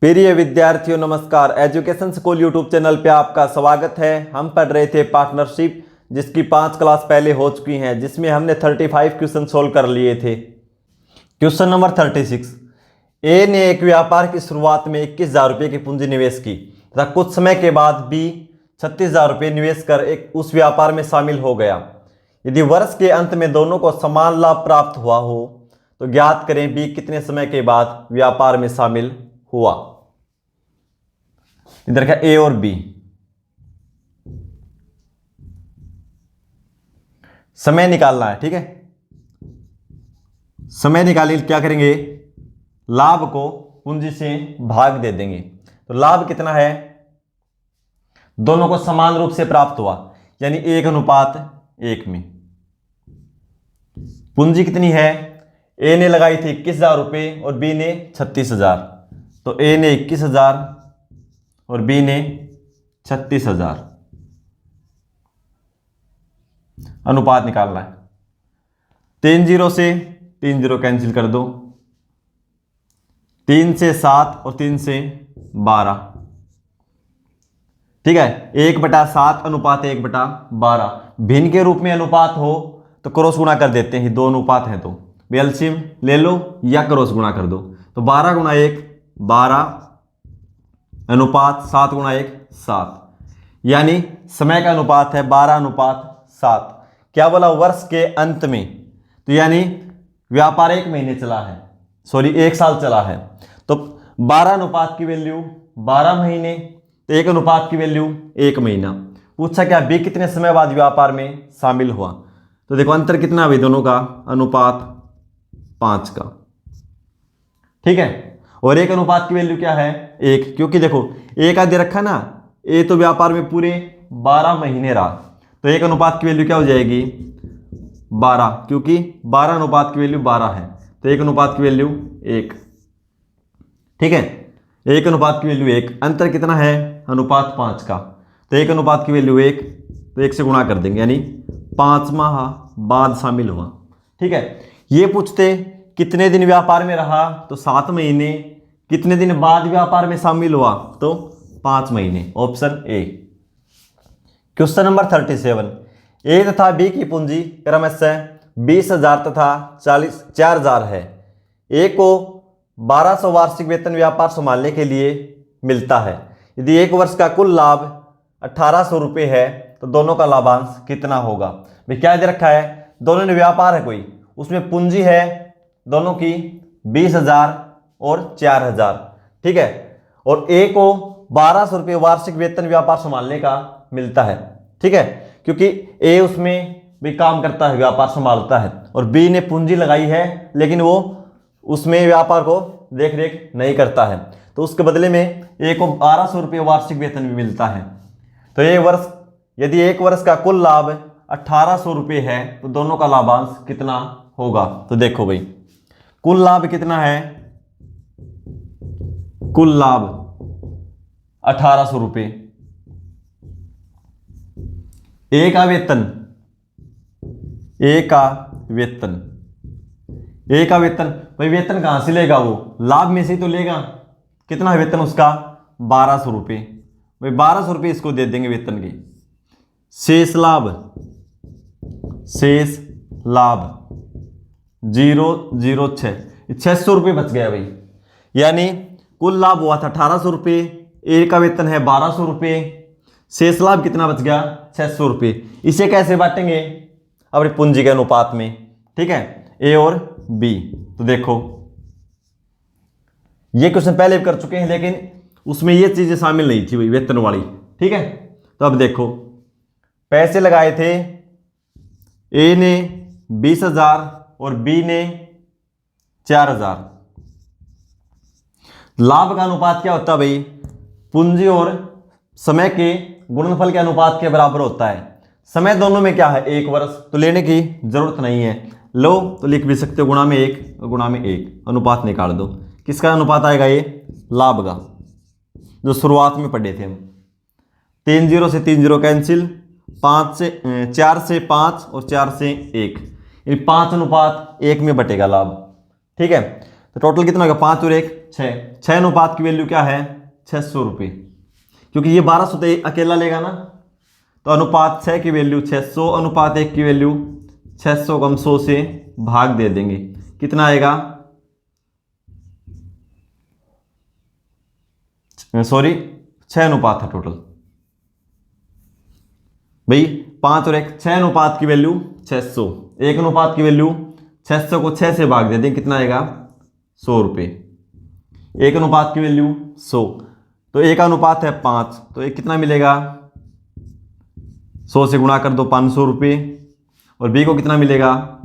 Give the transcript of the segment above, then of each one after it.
प्रिय विद्यार्थियों नमस्कार। एजुकेशन स्कूल यूट्यूब चैनल पे आपका स्वागत है। हम पढ़ रहे थे पार्टनरशिप, जिसकी 5 क्लास पहले हो चुकी हैं, जिसमें हमने 35 क्वेश्चन सोल्व कर लिए थे। क्वेश्चन नंबर 36, ए ने एक व्यापार की शुरुआत में 21,000 रुपये की पूंजी निवेश की तथा कुछ समय के बाद बी 36,000 रुपये निवेश कर उस व्यापार में शामिल हो गया। यदि वर्ष के अंत में दोनों को समान लाभ प्राप्त हुआ हो तो ज्ञात करें बी कितने समय के बाद व्यापार में शामिल हुआ। इधर का ए और बी, समय निकालना है। ठीक है, समय निकालिए, क्या करेंगे, लाभ को पूंजी से भाग दे देंगे। तो लाभ कितना है, दोनों को समान रूप से प्राप्त हुआ, यानी 1:1 में। पूंजी कितनी है, ए ने लगाई थी 21,000 रुपये और बी ने 36,000। तो ए ने 21,000 और बी ने 36,000। अनुपात निकालना है। 3 0 से 3 0 कैंसिल कर दो, 3 से 7 और 3 से 12। ठीक है, 1/7 अनुपात 1/12। भिन्न के रूप में अनुपात हो तो क्रॉस गुणा कर देते हैं, दो अनुपात हैं तो एलसीएम ले लो या क्रॉस गुणा कर दो। तो 12 × 1 12 अनुपात 7 × 1 7, यानी समय का अनुपात है 12:7। क्या बोला, वर्ष के अंत में, तो यानी व्यापार 1 महीने चला है, 1 साल चला है। तो 12 अनुपात की वैल्यू 12 महीने, तो 1 अनुपात की वैल्यू 1 महीना। पूछा क्या बी कितने समय बाद व्यापार में शामिल हुआ। तो देखो अंतर कितना है दोनों का, अनुपात 5 का। ठीक है, और 1 अनुपात की वैल्यू क्या है 1, क्योंकि देखो 1 दे रखा ना, ए तो व्यापार में पूरे 12 महीने रहा, तो 1 अनुपात की वैल्यू क्या हो जाएगी 12, क्योंकि 12 अनुपात की वैल्यू 12 है, तो 1 अनुपात की वैल्यू 1। ठीक है, 1 अनुपात की वैल्यू 1, अंतर कितना है अनुपात 5 का, तो 1 अनुपात की वैल्यू 1, तो 1 से गुणा कर देंगे, यानी 5 माह बाद शामिल हुआ। ठीक है, ये पूछते कितने दिन व्यापार में रहा, तो 7 महीने। कितने दिन बाद व्यापार में शामिल हुआ, तो 5 महीने, ऑप्शन ए। क्वेश्चन नंबर 37, ए तथा बी की पूंजी क्रमशः 20,000 तथा 4,000 है। ए को 1200 वार्षिक वेतन व्यापार संभालने के लिए मिलता है। यदि 1 वर्ष का कुल लाभ 1,800 रुपये है तो दोनों का लाभांश कितना होगा। भाई क्या दे रखा है, दोनों ने व्यापार है कोई, उसमें पूंजी है दोनों की 20,000 और 4,000। ठीक है, और ए को 1,200 रुपये वार्षिक वेतन व्यापार संभालने का मिलता है। ठीक है, क्योंकि ए उसमें भी काम करता है, व्यापार संभालता है, और बी ने पूंजी लगाई है लेकिन वो उसमें व्यापार को देख रेख नहीं करता है, तो उसके बदले में ए को 1,200 रुपये वार्षिक वेतन भी मिलता है। तो यदि 1 वर्ष का कुल लाभ 1,800 रुपये है तो दोनों का लाभांश कितना होगा। तो देखो भाई, कुल लाभ कितना है, कुल लाभ 1,800 रुपये, ए का वेतन, ए का वेतन भाई वेतन कहां से लेगा, वो लाभ में से तो लेगा। कितना है वेतन उसका 1,200 रुपये, भाई 1,200 रुपये इसको दे देंगे वेतन के। शेष लाभ 006, 600 रुपये बच गया भाई, यानी कुल लाभ हुआ था 1,800 रुपये, ए का वेतन है 1,200 रुपये, शेष लाभ कितना बच गया 600 रुपये। इसे कैसे बांटेंगे, अपनी पूंजी के अनुपात में। ठीक है, ए और बी। तो देखो ये क्वेश्चन पहले भी कर चुके हैं, लेकिन उसमें ये चीजें शामिल नहीं थी भाई, वेतन वाली। ठीक है, तो अब देखो पैसे लगाए थे, ए ने 20,000 और बी ने 4,000। लाभ का अनुपात क्या होता है भाई, पूंजी और समय के गुणनफल के अनुपात के बराबर होता है। समय दोनों में क्या है 1 वर्ष, तो लेने की जरूरत नहीं है, लो तो लिख भी सकते हो गुणा में 1 और गुणा में 1, अनुपात निकाल दो। किसका अनुपात आएगा, ये लाभ का, जो शुरुआत में पढ़े थे हम। 3 0 से 3 0 कैंसिल, 4 से 5 और 4 से 1, यानी 5:1 में बटेगा लाभ। ठीक है, तो टोटल कितना होगा 5 और 1 6, 6 अनुपात की वैल्यू क्या है 600 रुपये, क्योंकि ये 1200 तो अकेला लेगा ना, तो अनुपात 6 की वैल्यू 600, अनुपात 1 की वैल्यू 600 को हम 100 से भाग दे देंगे, कितना आएगा, सॉरी 6 अनुपात है टोटल भाई, 5 और 1 6 अनुपात की वैल्यू 600, 1 अनुपात की वैल्यू 600 को 6 से भाग दे दें, कितना आएगा 100 रुपये, 1 अनुपात की वैल्यू 100, तो 1 का अनुपात है 5, तो एक कितना मिलेगा 100 से गुणा कर दो 500 रुपये, और बी को कितना मिलेगा,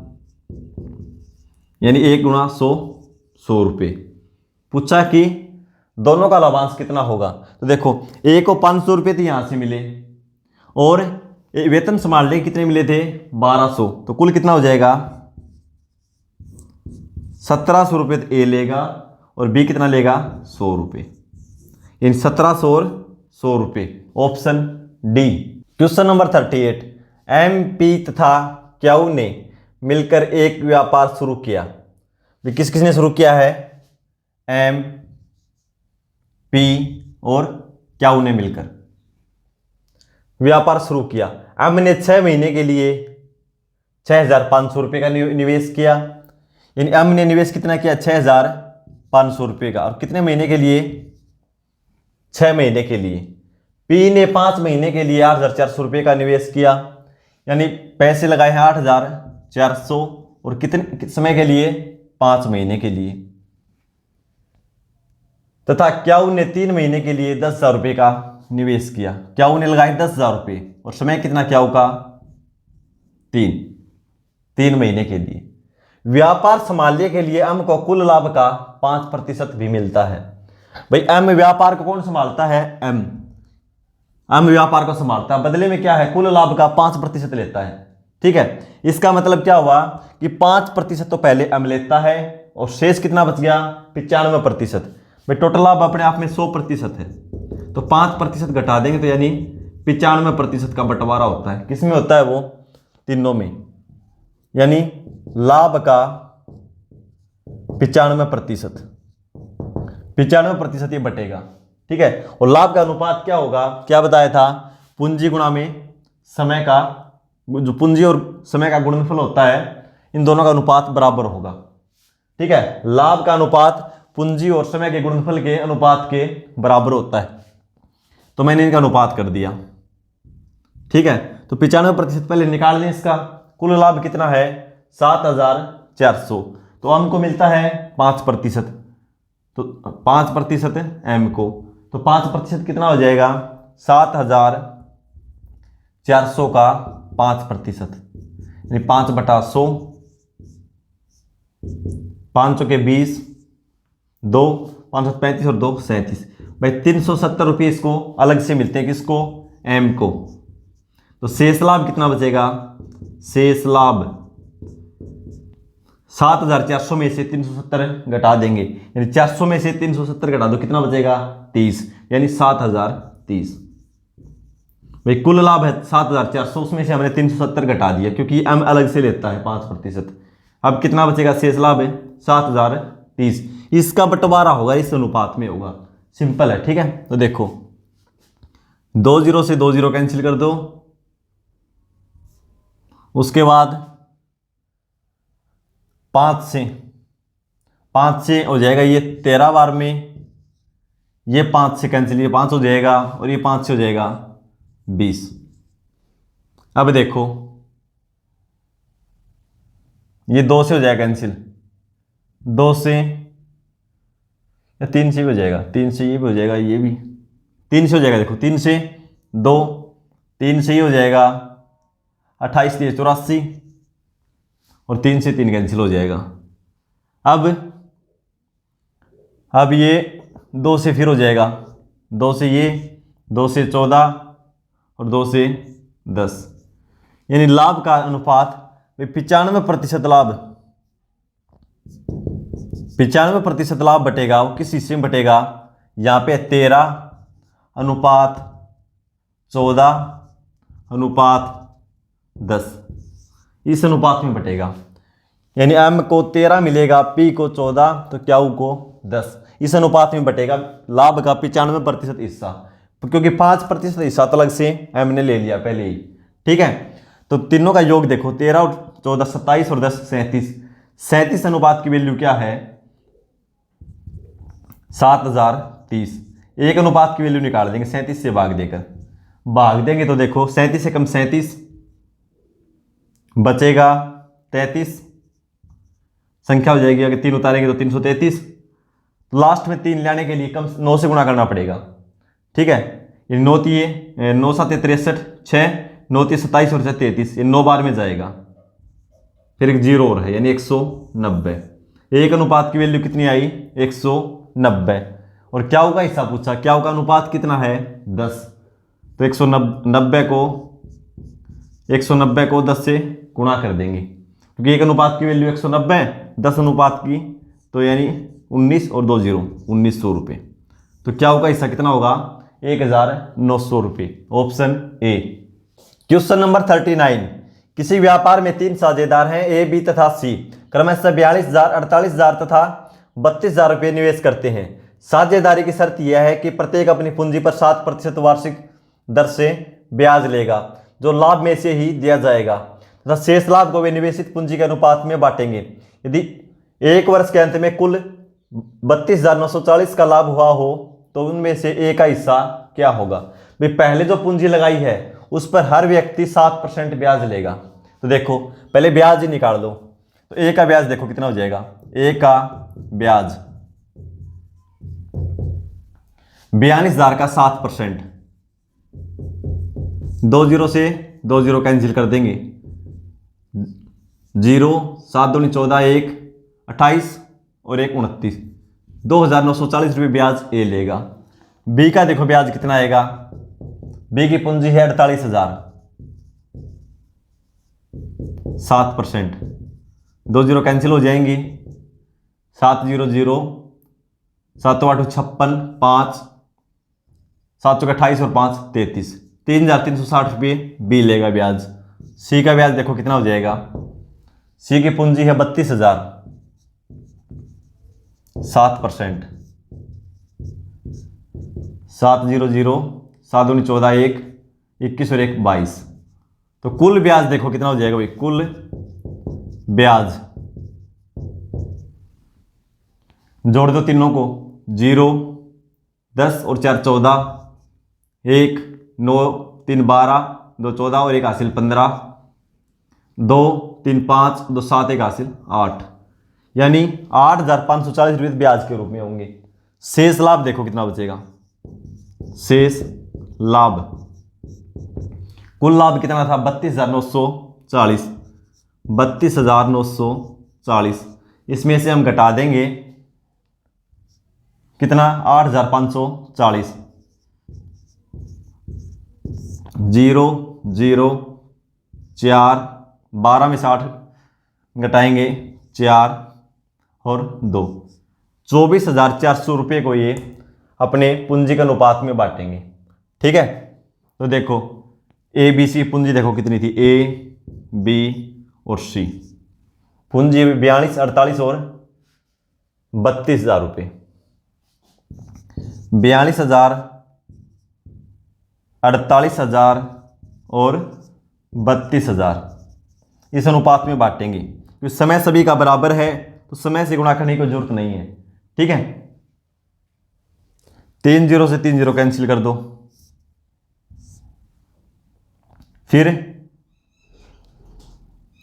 यानी 1 गुणा 100 100 रुपये। पूछा कि दोनों का लाभांश कितना होगा, तो देखो ए को 500 रुपये तो यहां से मिले, और वेतन संभालने कितने मिले थे 1200, तो कुल कितना हो जाएगा 1700 रुपये तो ए लेगा, और बी कितना लेगा 100 रुपये, यानी 1700 और 100 रुपये, option D. Question number 38, M P तथा क्यू ने मिलकर एक व्यापार शुरू किया। किस किसने शुरू किया है, एम पी और क्यू ने मिलकर व्यापार शुरू किया। एम ने 6 महीने के लिए 6500 रुपये का निवेश किया, यानी एम ने निवेश कितना किया 6500 रुपये का, और कितने महीने के लिए 6 महीने के लिए। पी ने 5 महीने के लिए 8400 रुपये का निवेश किया, यानी पैसे लगाए हैं 8400, और कितने समय के लिए 5 महीने के लिए। तथा क्यू ने 3 महीने के लिए 10,000 रुपये का निवेश किया, क्यू ने लगाए 10,000 रुपये, और समय कितना क्यू का 3 महीने के लिए। व्यापार संभालने के लिए एम को कुल लाभ का 5% भी मिलता है। भाई एम व्यापार को कौन संभालता है, एम व्यापार को संभालता है, बदले में क्या है कुल लाभ का 5% लेता है। ठीक है, इसका मतलब क्या हुआ कि 5% तो पहले एम लेता है, और शेष कितना बच गया 95%। भाई टोटल लाभ अपने आप में 100% है, तो 5% घटा देंगे, तो यानी 95% का बंटवारा होता है। किस में होता है वो, तीनों में, यानी लाभ का 95% ये बटेगा। ठीक है, और लाभ का अनुपात क्या होगा, क्या बताया था, पूंजी गुणा में समय का, जो पूंजी और समय का गुणनफल होता है, इन दोनों का अनुपात बराबर होगा। ठीक है, लाभ का अनुपात पूंजी और समय के गुणनफल के अनुपात के बराबर होता है, तो मैंने इनका अनुपात कर दिया। ठीक है, तो 95% पहले निकाल लें इसका। कुल लाभ कितना है 7400, तो हमको मिलता है 5%, तो 5% एम को, तो 5% कितना हो जाएगा 7400 का 5%, यानी 5/100, 500 के 20, 2 535 और 2 37। भाई 370 रुपये इसको अलग से मिलते हैं, किसको, एम को। तो शेष लाभ कितना बचेगा, शेष लाभ 7400 में से 370 घटा देंगे, यानी 400 में से 370 घटा दो, कितना बचेगा 30, यानी 7030। भाई कुल लाभ है 7400, उसमें से हमने 370 घटा दिया, क्योंकि एम अलग से लेता है 5%। अब कितना बचेगा, शेष लाभ है 7030। इसका बंटवारा होगा इस अनुपात में होगा, सिंपल है। ठीक है, तो देखो 2 0 से 2 0 कैंसिल कर दो, उसके बाद 5 से हो जाएगा ये 13 बार में, ये 5 से कैंसिल, ये 5 हो जाएगा, और ये 5 से हो जाएगा 20। अब देखो ये 2 से हो जाएगा कैंसिल, 2 से या 3 से भी हो जाएगा, 3 से ये भी हो जाएगा, ये भी 3 से हो जाएगा। देखो 3 से 2, 3 से ये हो जाएगा 28 3 84, और 3 से 3 कैंसिल हो जाएगा। अब ये 2 से फिर हो जाएगा, 2 से ये, 2 से 14 और 2 से 10, यानी लाभ का अनुपात 95% लाभ, 95% लाभ बटेगा, वो किस हिस्से में बटेगा, यहाँ पे 13/14/10, इस अनुपात में बटेगा, यानी एम को 13 मिलेगा, पी को 14, तो क्यू को 10। इस अनुपात में बटेगा लाभ का 95% हिस्सा, क्योंककि 5% हिस्सा तो अलग से हमने ले लिया पहले ही। ठीक है, तो तीनों का योग देखो, 13 और 14 27 और 10 37। 37 अनुपात की वैल्यू क्या है? 7030। एक अनुपात की वैल्यू निकाल देंगे 37 से भाग देंगे तो देखो 37 से कम 37 बचेगा 33, संख्या हो जाएगी। अगर 3 उतारेंगे तो 333। लास्ट में 3 लाने के लिए कम 9 से गुणा करना पड़ेगा। ठीक है, ये 9 तिये 9 7 63, 6 9 3 27 और 33, ये 9 बार में जाएगा। फिर एक जीरो और है, यानी 190। एक अनुपात की वैल्यू कितनी आई? 190। और क्या होगा हिस्सा पूछा, क्या होगा अनुपात कितना है? 10। तो 190 को 10 से गुणा कर देंगे, क्योंकि एक अनुपात की वैल्यू 190, 10 अनुपात की तो यानी 19 और 2 जीरो 1900 रुपये। तो क्या होगा हिस्सा कितना होगा? 1900 रुपये। Option A. Question number 39। किसी व्यापार में 3 साझेदार हैं, ए, बी तथा सी, क्रमशः 42,000, 48,000 तथा 32,000 रुपये निवेश करते हैं। साझेदारी की शर्त यह है कि प्रत्येक अपनी पूंजी पर 7% वार्षिक दर से ब्याज लेगा, जो लाभ में से ही दिया जाएगा, तथा शेष लाभ को वे निवेशित पूंजी के अनुपात में बांटेंगे। यदि एक वर्ष के अंत में कुल 32,940 का लाभ हुआ हो तो उनमें से ए का हिस्सा क्या होगा? भाई पहले जो पूंजी लगाई है उस पर हर व्यक्ति 7% ब्याज लेगा। तो देखो पहले ब्याज ही निकाल दो, तो ए का ब्याज देखो कितना हो जाएगा? ए का ब्याज 42,000 का 7%। 2 जीरो से 2 जीरो कैंसिल कर देंगे, 0 7 दूनी 14, 1 28 और 1 29। 2,940 रुपये ब्याज ए लेगा। बी का देखो ब्याज कितना आएगा? बी की पूंजी है 48,000, 7%। 2 जीरो कैंसिल हो जाएंगी, 7 0 0 7 8 56, 5 7 28 और 5 33। 3,360 रुपये बी लेगा ब्याज। सी का ब्याज देखो कितना हो जाएगा? सी की पूंजी है 32,000, 7%। 7 0 0 7 दूनी 14, 1 21 और 1 22। तो कुल ब्याज देखो कितना हो जाएगा भाई? कुल ब्याज जोड़ दो तीनों को, 0 10 और 4 14, 1 9 3 12, 2 14 और 1 हासिल 15, 2 3 5 2 7 1 हासिल 8, यानी 8,540 रुपये ब्याज के रूप में होंगे। शेष लाभ देखो कितना बचेगा? शेष लाभ, कुल लाभ कितना था? 32,940, 32,940। इसमें से हम घटा देंगे कितना? 8,540। 0 0 4 12 में 60 घटाएंगे 4 और 2, 24,400 रुपये को ये अपने पूंजी के अनुपात में बांटेंगे। ठीक है, तो देखो ए बी सी पूंजी देखो कितनी थी? ए बी और सी पूंजी 42 48 और 32,000 रुपये। 42,000 48,000 और 32,000 इस अनुपात में बांटेंगे। क्योंकि समय सभी का बराबर है तो समय से गुणा करने की जरूरत नहीं है। ठीक है, 3 जीरो से 3 जीरो कैंसिल कर दो, फिर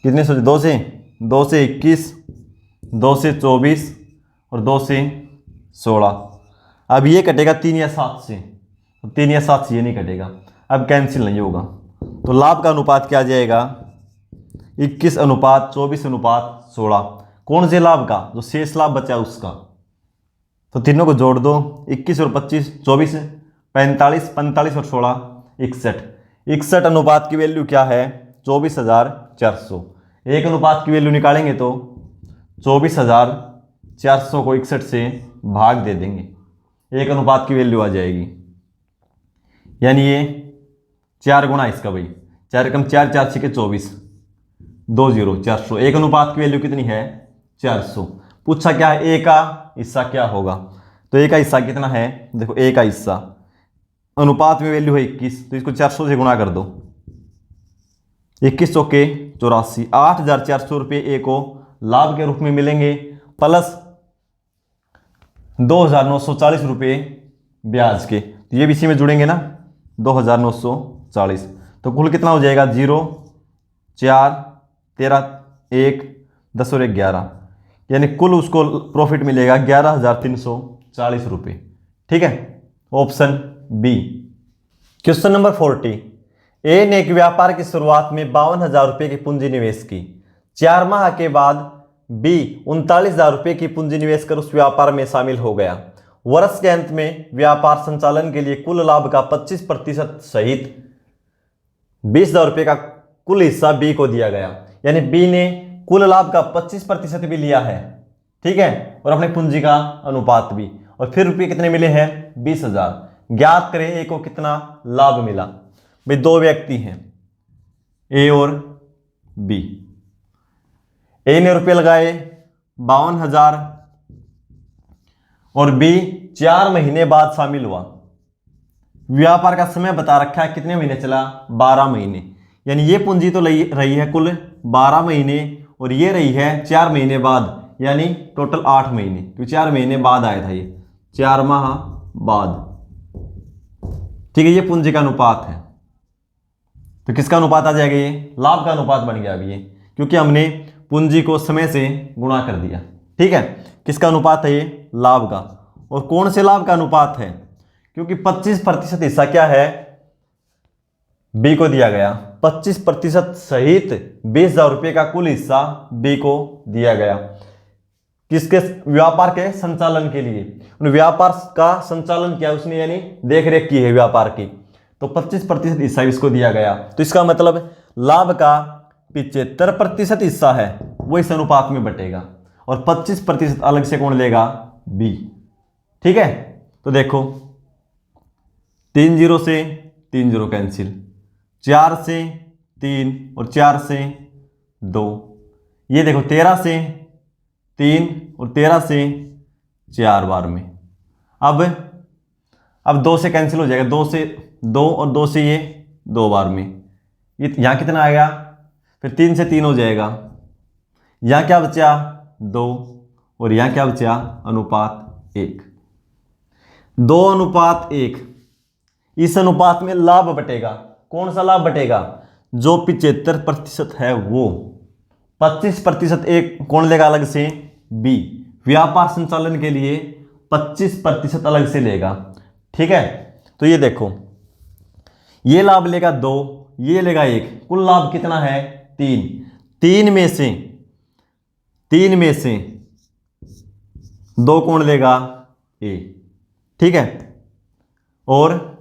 कितने सोचे? 2 से 21, 2 से 24 और 2 से 16। अब ये कटेगा 3 या 7 से, 3 या 7 से ये नहीं कटेगा, अब कैंसिल नहीं होगा। तो लाभ का अनुपात क्या आ जाएगा? 21 अनुपात 24 अनुपात 16। कौन से लाभ का? जो शेष लाभ बचा उसका। तो तीनों को जोड़ दो, 21 और 25 24, 45 45 और 16 61। 61 अनुपात की वैल्यू क्या है? 24,400। एक अनुपात की वैल्यू निकालेंगे तो 24,400 को 61 से भाग दे देंगे, एक अनुपात की वैल्यू आ जाएगी। यानी ये 4 गुना इसका भाई, 4 कम 4 4 6 24, 2 0 400। एक अनुपात की वैल्यू कितनी है? 400। पूछा क्या है? ए का हिस्सा क्या होगा? तो ए का हिस्सा कितना है, देखो ए का हिस्सा अनुपात में वैल्यू है 21, तो इसको 400 से गुणा कर दो। 21 चौके 84, 8,400 रुपये ए को लाभ के रूप में मिलेंगे, प्लस 2,940 रुपये ब्याज के, तो ये भी इसी में जुड़ेंगे ना, 2,940। तो कुल कितना हो जाएगा, 0, 4, 13, 1, 10 और 1 11, यानी कुल उसको प्रॉफिट मिलेगा 11,340 रुपये। ठीक है, ऑप्शन बी। क्वेश्चन नंबर 40, ए ने एक व्यापार की शुरुआत में 52,000 रुपये की पूंजी निवेश की। 4 माह के बाद बी 39,000 रुपये की पूंजी निवेश कर उस व्यापार में शामिल हो गया। वर्ष के अंत में व्यापार संचालन के लिए कुल लाभ का 25% सहित 20,000 रुपये का कुल हिस्सा बी को दिया गया। यानी बी ने कुल लाभ का 25% भी लिया है, ठीक है, और अपनी पूंजी का अनुपात भी, और फिर रुपये कितने मिले हैं, 20,000। ज्ञात करें ए को कितना लाभ मिला। भाई दो व्यक्ति हैं, ए और बी। ए ने रुपये लगाए 52,000 और बी 4 महीने बाद शामिल हुआ। व्यापार का समय बता रखा है, कितने महीने चला, 12 महीने। यानी ये पूंजी तो रही है कुल 12 महीने और ये रही है 4 महीने बाद, यानी टोटल 8 महीने, क्योंकि 4 महीने बाद आया था ये, 4 माह बाद। ठीक है, ये पूंजी का अनुपात है। तो किसका अनुपात आ जाएगा, ये लाभ का अनुपात बन गया अभी ये, क्योंकि हमने पूंजी को समय से गुणा कर दिया। ठीक है, किसका अनुपात है ये, लाभ का। और कौन से लाभ का अनुपात है, क्योंकि 25% हिस्सा क्या है, बी को दिया गया। 25% सहित 20,000 रुपये का कुल हिस्सा बी को दिया गया, किसके, व्यापार के संचालन के लिए। व्यापार का संचालन किया उसने, यानी देख रेख की है व्यापार की, तो 25% हिस्सा इसको दिया गया। तो इसका मतलब लाभ का 75% हिस्सा है वो इस अनुपात में बटेगा, और 25% अलग से कौन लेगा, बी। ठीक है, तो देखो 3 0 से 3 0 कैंसिल, 4 से 3 और 4 से 2, ये देखो 13 से 3 और 13 से 4 बार में। अब 2 से कैंसिल हो जाएगा, 2 से 2 और 2 से ये 2 बार में, ये यहाँ कितना आएगा, फिर 3 से 3 हो जाएगा, यहाँ क्या बचा 2 और यहाँ क्या बचा, अनुपात 1, 2:1। इस अनुपात में लाभ बटेगा, कौन सा लाभ बटेगा, जो 75% है वो। 25% एक कौन लेगा अलग से, बी। व्यापार संचालन के लिए 25% अलग से लेगा। ठीक है, तो ये देखो, ये लाभ लेगा 2, ये लेगा 1, कुल लाभ कितना है, 3। 3 में से 2 कौन लेगा, ए। ठीक है, और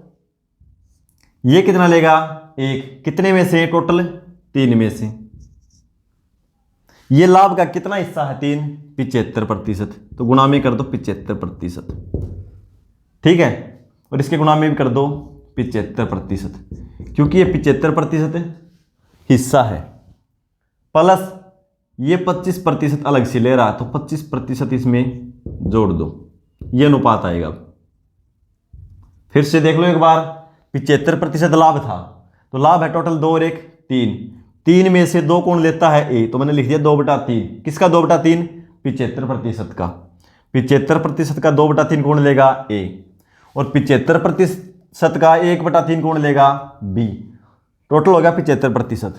ये कितना लेगा, 1, कितने में से, टोटल 3 में से। ये लाभ का कितना हिस्सा है, 3, 75%, तो गुणा में कर दो 75%। ठीक है, और इसके गुणा में भी कर दो 75%, क्योंकि ये 75% हिस्सा है, प्लस ये 25% अलग से ले रहा है, तो 25% इसमें जोड़ दो, ये अनुपात आएगा। फिर से देख लो एक बार, 75% लाभ था, तो लाभ है टोटल 2 और 1 3। 3 में से 2 कौन लेता है, ए, तो मैंने लिख दिया 2/3। किसका 2/3, 75% का। 75% का 2/3 कौन लेगा, ए, और 75% का 1/3 कौन लेगा, बी। टोटल हो गया 75%।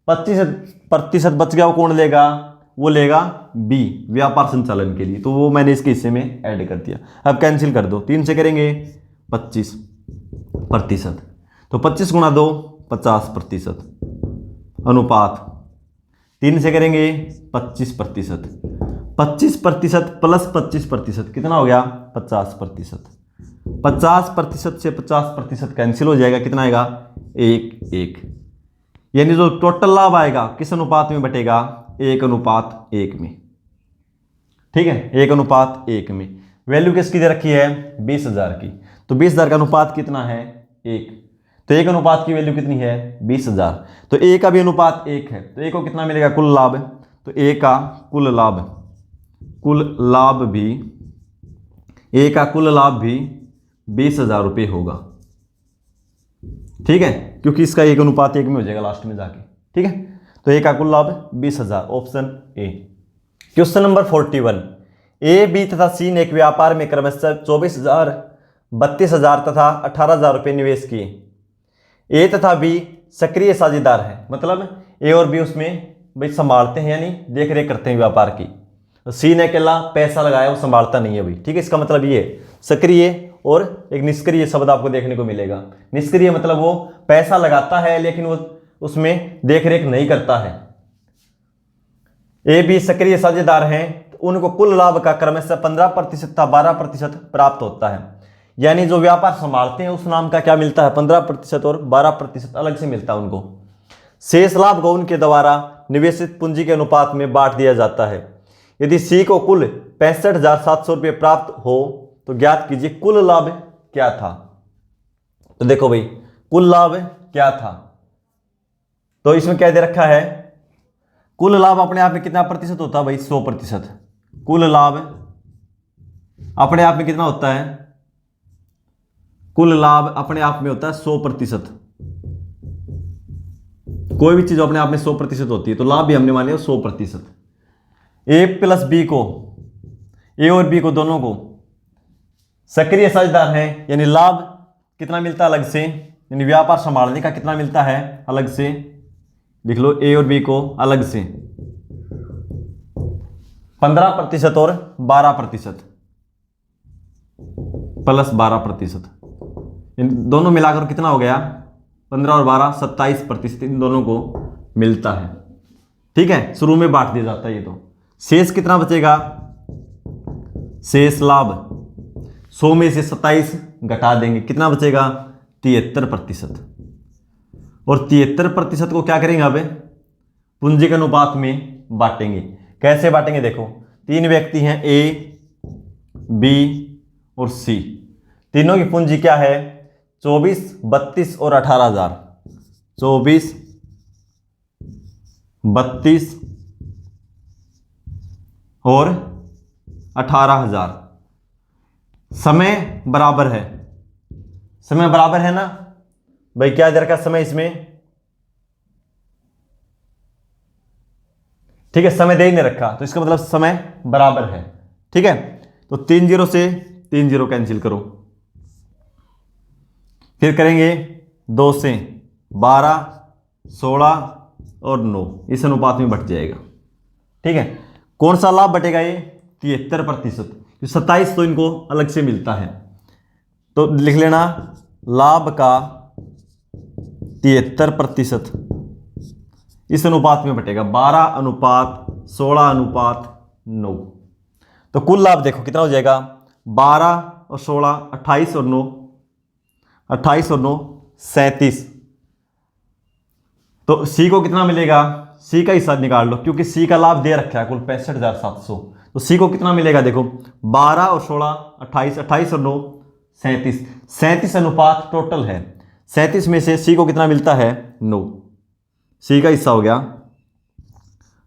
25% बच गया, वो कौन लेगा, वो लेगा बी, व्यापार संचालन के लिए, तो वो मैंने इसके हिस्से में ऐड कर दिया। अब कैंसिल कर दो, 3 से करेंगे 25%, तो 25 गुणा 2 50%, अनुपात 3 से करेंगे 25%। 25% प्लस 25% कितना हो गया, 50%। 50% से 50% कैंसिल हो जाएगा, कितना आएगा, 1। यानी जो टोटल लाभ आएगा किस अनुपात में बटेगा, 1:1 में। ठीक है, 1:1 में। वैल्यू किसकी दे रखी है, 20,000 की, तो 20,000 का अनुपात कितना है, 1, तो 1 अनुपात की वैल्यू कितनी है, 20,000। तो ए का भी अनुपात 1 है, तो ए को कितना मिलेगा, कुल लाभ, तो ए का कुल लाभ भी ए का कुल लाभ भी 20,000 रुपये होगा। ठीक है, क्योंकि इसका 1:1 में हो जाएगा लास्ट में जाके। ठीक है, तो ए का कुल लाभ 20,000, option A. Question number 41, A, B तथा सी ने एक व्यापार में क्रमशः 24,000, 32,000 तथा 18,000 रुपये निवेश किए। ए तथा बी सक्रिय साझेदार है, मतलब ए और बी उसमें भाई संभालते हैं, यानी देख रेख करते हैं व्यापार की। तो सी ने अकेला पैसा लगाया, वो संभालता नहीं है भाई। ठीक है, इसका मतलब ये सक्रिय और एक निष्क्रिय शब्द आपको देखने को मिलेगा। निष्क्रिय मतलब वो पैसा लगाता है लेकिन वो उसमें देख रेख नहीं करता है। ए बी सक्रिय साझेदार हैं, तो उनको कुल लाभ का क्रमशः 15% तथा 12% प्राप्त होता है। यानी जो व्यापार संभालते हैं उस नाम का क्या मिलता है, 15% और 12% अलग से मिलता है उनको। शेष लाभ को उनके द्वारा निवेशित पूंजी के अनुपात में बांट दिया जाता है। यदि सी को कुल 65,700 रुपये प्राप्त हो तो ज्ञात कीजिए कुल लाभ क्या था। तो देखो भाई, कुल लाभ क्या था, तो इसमें क्या दे रखा है, कुल लाभ अपने आप में कितना प्रतिशत होता है भाई, 100%। कुल लाभ अपने आप में कितना होता है, कुल लाभ अपने आप में होता है 100%। कोई भी चीज अपने आप में 100% होती है, तो लाभ भी हमने मान लिया 100%। ए प्लस बी को, ए और बी को दोनों को सक्रिय साझेदार हैं, यानी लाभ कितना मिलता है अलग से, यानी व्यापार संभालने का कितना मिलता है अलग से, लिख लो ए और बी को अलग से 15% और 12% प्लस 12%, इन दोनों मिलाकर कितना हो गया, 15 और 12 27% इन दोनों को मिलता है। ठीक है, शुरू में बांट दिया जाता है ये। तो शेष कितना बचेगा, शेष लाभ 100 में से 27 घटा देंगे, कितना बचेगा 73%। और 73% को क्या करेंगे, अब पूंजी के अनुपात में बांटेंगे। कैसे बांटेंगे, देखो 3 व्यक्ति हैं, ए, बी और सी। तीनों की पूंजी क्या है, 24, 32 और 18,000। 24, 32 और 18,000। समय बराबर है, समय बराबर है ना भाई, क्या दे रखा समय इसमें, ठीक है, समय दे ही नहीं रखा, तो इसका मतलब समय बराबर है। ठीक है, तो 3 0 से 3 0 कैंसिल करो, फिर करेंगे 2 से 12, 16 और 9, इस अनुपात में बट जाएगा। ठीक है, कौन सा लाभ बटेगा, ये 73%। 27 तो इनको अलग से मिलता है, तो लिख लेना लाभ का 73% इस अनुपात में बटेगा 12:16:9। तो कुल लाभ देखो कितना हो जाएगा, 12 और 16 28 और 9 28 और 9 37। तो सी को कितना मिलेगा, सी का हिस्सा निकाल लो, क्योंकि सी का लाभ दे रखा है कुल 65,700। तो सी को कितना मिलेगा, देखो 12 और 16 28, 28 और 9 37। 37 अनुपात टोटल है, 37 में से सी को कितना मिलता है, 9। सी का हिस्सा हो गया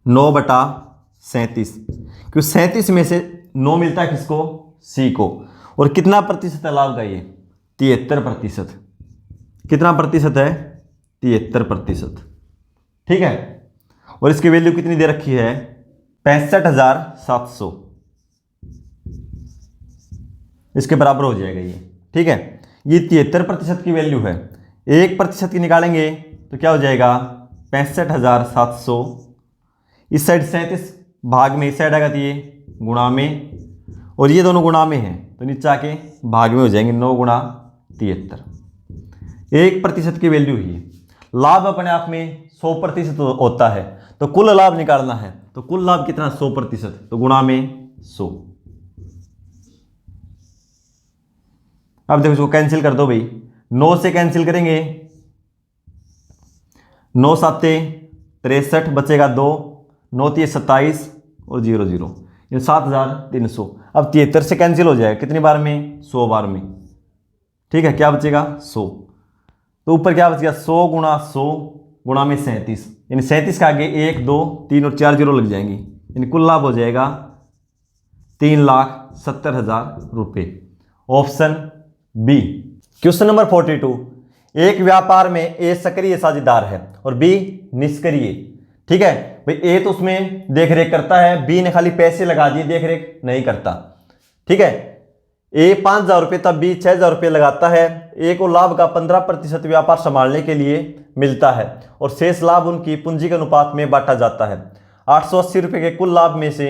9/37, क्योंकि 37 में से 9 मिलता है किसको, सी को। और कितना प्रतिशत है लाभ का, ये 73%। कितना प्रतिशत है, 73%। ठीक है, और इसकी वैल्यू कितनी दे रखी है, 65,700, इसके बराबर हो जाएगा ये। ठीक है, ये 73% की वैल्यू है। 1% की निकालेंगे तो क्या हो जाएगा, 65,700। इस साइड 37 भाग में, इस साइड आएगा तो ये गुणा में, और ये दोनों गुणा में है तो नीचे आके भाग में हो जाएंगे, 9 × 73। 1% की वैल्यू ही है। लाभ अपने आप में 100% होता है, तो कुल लाभ निकालना है, तो कुल लाभ कितना, 100%, तो गुणा में 100। अब देखो इसको कैंसिल कर दो भाई, 9 से कैंसिल करेंगे, 9 7 63 बचेगा 2, 9 3 27 और 0 0, ये 7,300। अब 73 से कैंसिल हो जाएगा कितनी बार में, 100 बार में। ठीक है, क्या बचेगा 100, तो ऊपर क्या बच गया, 100 × 100 गुणा में 37, यानी 37 के आगे 1 2 3 और 4 0 लग जाएंगी, यानी कुल लाभ हो जाएगा 70,000 रुपये। Option B. क्वेश्चन नंबर 42, एक व्यापार में ए सक्रिय साझेदार है और बी निष्क्रिय। ठीक है भाई, ए तो उसमें देख रेख करता है, बी ने खाली पैसे लगा दिए, देख रेख नहीं करता। ठीक है, ए 5,000 रुपये तब बी 6,000 रुपये लगाता है। ए को लाभ का 15% व्यापार संभालने के लिए मिलता है और शेष लाभ उनकी पूंजी के अनुपात में बांटा जाता है। 880 रुपये के कुल लाभ में से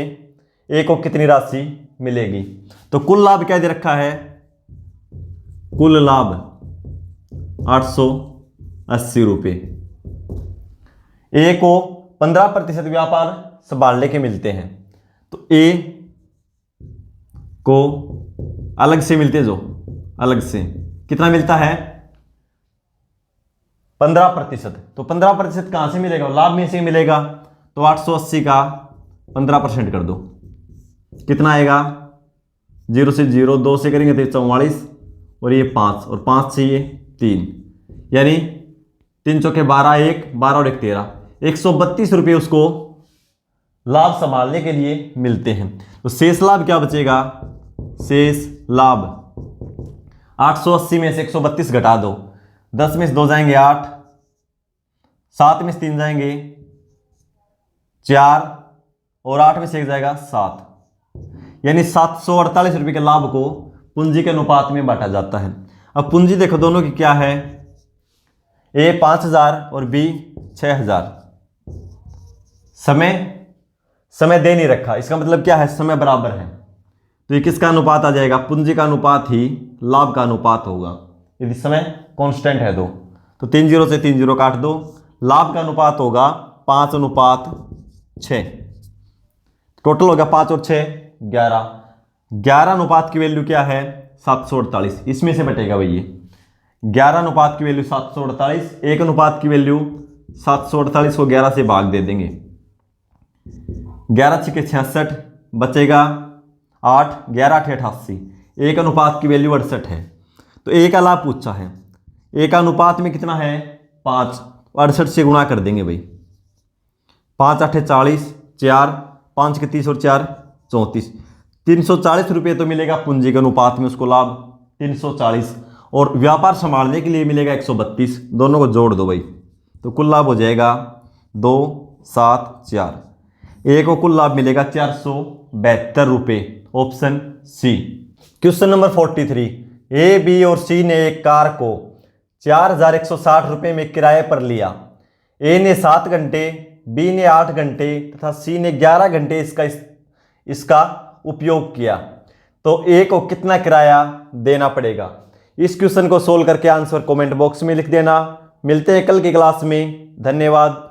ए को कितनी राशि मिलेगी? तो कुल लाभ क्या दे रखा है? कुल लाभ 880 रुपये। ए को 15% व्यापार संभालने के मिलते हैं, तो ए को अलग से मिलते हैं, जो अलग से कितना मिलता है? 15%। तो 15% कहां से मिलेगा? लाभ में से मिलेगा। तो 880 का 15% कर दो, कितना आएगा? 0 से 0, 2 से करेंगे तो 44 और ये 5 और 5 से ये 3, यानी 3 चौके 12, 1 12 और 1 13, 132 रुपये उसको लाभ संभालने के लिए मिलते हैं। तो शेष लाभ क्या बचेगा? शेष लाभ 880 में से 132 घटा दो, 10 में से 2 जाएंगे 8, 7 में से 3 जाएंगे 4 और 8 में से 1 जाएगा 7, यानी 748 रुपये के लाभ को पूंजी के अनुपात में बांटा जाता है। अब पूंजी देखो दोनों की क्या है, ए 5,000 और बी 6,000। समय दे नहीं रखा, इसका मतलब क्या है? समय बराबर है, तो ये किसका अनुपात आ जाएगा? पूंजी का अनुपात ही लाभ का अनुपात होगा यदि समय कांस्टेंट है तो 3 0 से 3 0 काट दो, लाभ का अनुपात होगा 5:6। टोटल होगा 5 और 6 11। 11 अनुपात की वैल्यू क्या है? 748। इसमें से बटेगा भाई ये 11 अनुपात की वैल्यू 748, 1 अनुपात की वैल्यू 748 को 11 से भाग दे देंगे, 11 6 66 बचेगा 8, 11 8 88, 1 अनुपात की वैल्यू 68 है। तो ए का लाभ पूछा है, ए का अनुपात में कितना है? 5, 68 से गुणा कर देंगे भाई, 5 8 40, 4 5 के 30 और 4 34, 340 रुपये तो मिलेगा पूंजी के अनुपात में उसको लाभ 340, और व्यापार संभालने के लिए मिलेगा 132। दोनों को जोड़ दो भाई, तो कुल लाभ हो जाएगा 2 7 4। ए को कुल लाभ मिलेगा 472 रुपये। Option C. Question number 43, A B और सी ने एक कार को 4,160 रुपये में किराए पर लिया। ए ने 7 घंटे, बी ने 8 घंटे तथा सी ने 11 घंटे इसका उपयोग किया, तो ए को कितना किराया देना पड़ेगा? इस क्वेश्चन को सोल्व करके आंसर कमेंट बॉक्स में लिख देना। मिलते हैं कल की क्लास में। धन्यवाद।